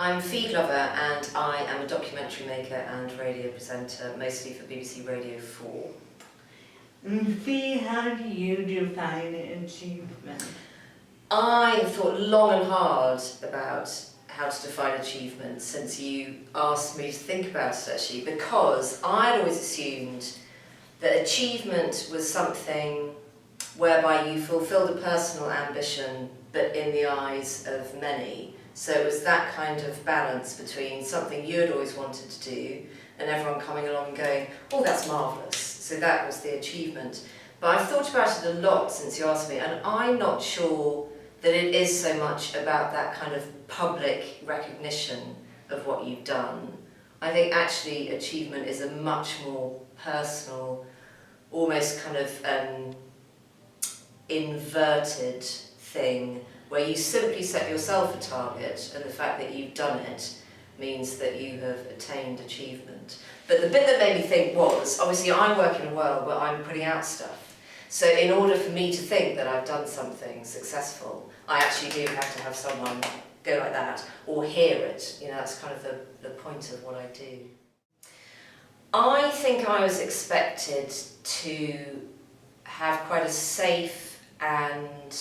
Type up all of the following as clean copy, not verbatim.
I'm a feed lover and I am a documentary maker and radio presenter, mostly for BBC Radio 4. Fee, how do you define achievement? I have thought long and hard about how to define achievement since you asked me to think about it, actually, because I'd always assumed that achievement was something whereby you fulfilled a personal ambition but in the eyes of many. So it was that kind of balance between something you had always wanted to do and everyone coming along and going, oh, that's marvellous. So that was the achievement. But I've thought about it a lot since you asked me, and I'm not sure that it is so much about that kind of public recognition of what you've done. I think actually achievement is a much more personal, almost kind of inverted thing, where you simply set yourself a target, and the fact that you've done it means that you have attained achievement. But the bit that made me think was, obviously I work in a world where I'm putting out stuff. So in order for me to think that I've done something successful, I actually do have to have someone go like that, or hear it. You know, that's kind of the point of what I do. I think I was expected to have quite a safe and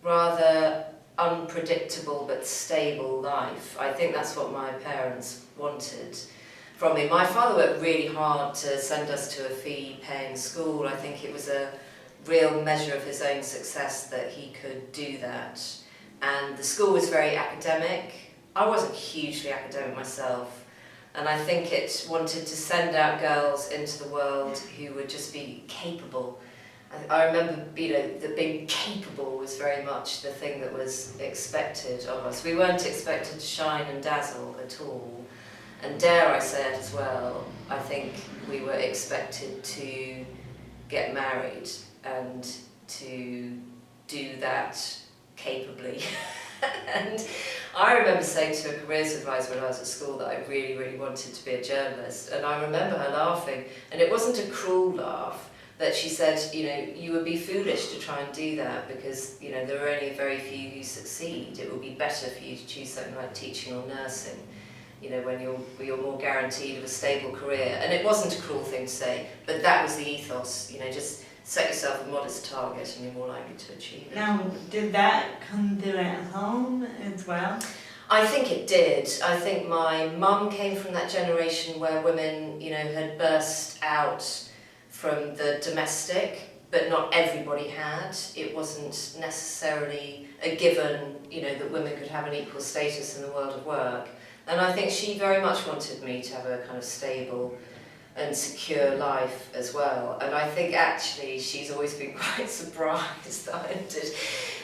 rather unpredictable but stable life. I think that's what my parents wanted from me. My father worked really hard to send us to a fee-paying school. I think it was a real measure of his own success that he could do that. And the school was very academic. I wasn't hugely academic myself, and I think it wanted to send out girls into the world who would just be capable. I remember, that being capable was very much the thing that was expected of us. We weren't expected to shine and dazzle at all. And dare I say it as well, I think we were expected to get married and to do that capably. And I remember saying to a careers advisor when I was at school that I really, really wanted to be a journalist. And I remember her laughing, and it wasn't a cruel laugh, that she said, you would be foolish to try and do that because, there are only very few who succeed. It would be better for you to choose something like teaching or nursing, when you're more guaranteed of a stable career. And it wasn't a cruel thing to say, but that was the ethos, just set yourself a modest target and you're more likely to achieve it. Now, did that come through at home as well? I think it did. I think my mum came from that generation where women, had burst out from the domestic, but not everybody had. It wasn't necessarily a given, that women could have an equal status in the world of work. And I think she very much wanted me to have a kind of stable and secure life as well. And I think actually she's always been quite surprised that I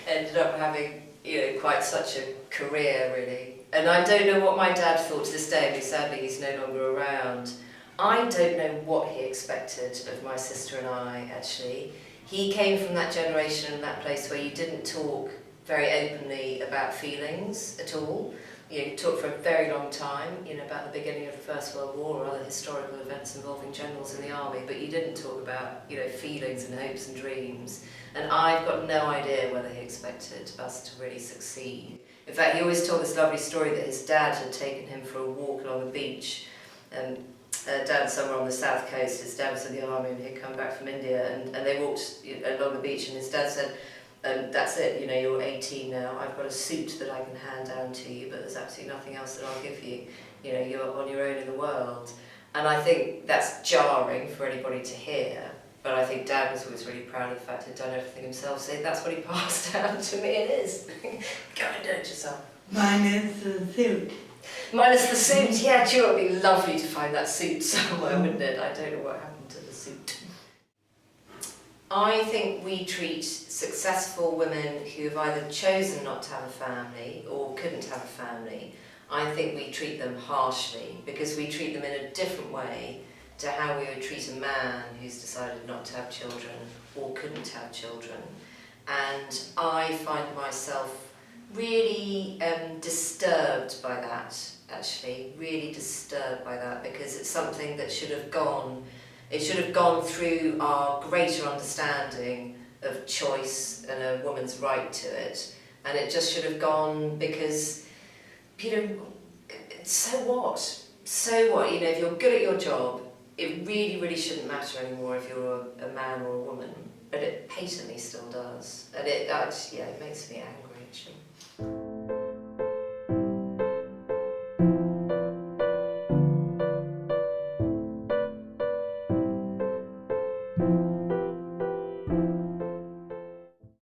ended up having, quite such a career, really. And I don't know what my dad thought to this day, but sadly he's no longer around. I don't know what he expected of my sister and I, actually. He came from that generation and that place where you didn't talk very openly about feelings at all. You talked for a very long time, about the beginning of the First World War or other historical events involving generals in the army, but you didn't talk about, feelings and hopes and dreams. And I've got no idea whether he expected us to really succeed. In fact, he always told this lovely story that his dad had taken him for a walk along the beach, down somewhere on the south coast. His dad was in the army and he'd come back from India, and they walked along the beach, and his dad said, that's it, you're 18 now, I've got a suit that I can hand down to you, but there's absolutely nothing else that I'll give you. You're on your own in the world. And I think that's jarring for anybody to hear, but I think Dad was always really proud of the fact he'd done everything himself, so that's what he passed down to me. It is. Go and do it yourself. Minus the suit. Minus the suit, yeah, it would be lovely to find that suit somewhere, wouldn't it? I don't know what happened to the suit. I think we treat successful women who have either chosen not to have a family or couldn't have a family, I think we treat them harshly because we treat them in a different way to how we would treat a man who's decided not to have children or couldn't have children. And I find myself really disturbed by that, actually, really disturbed by that, because it's something that should have gone through our greater understanding of choice and a woman's right to it, and it just should have gone because you know, so what? So what? You know, if you're good at your job, it really, really shouldn't matter anymore if you're a man or a woman, but it patently still does. And it makes me angry, actually.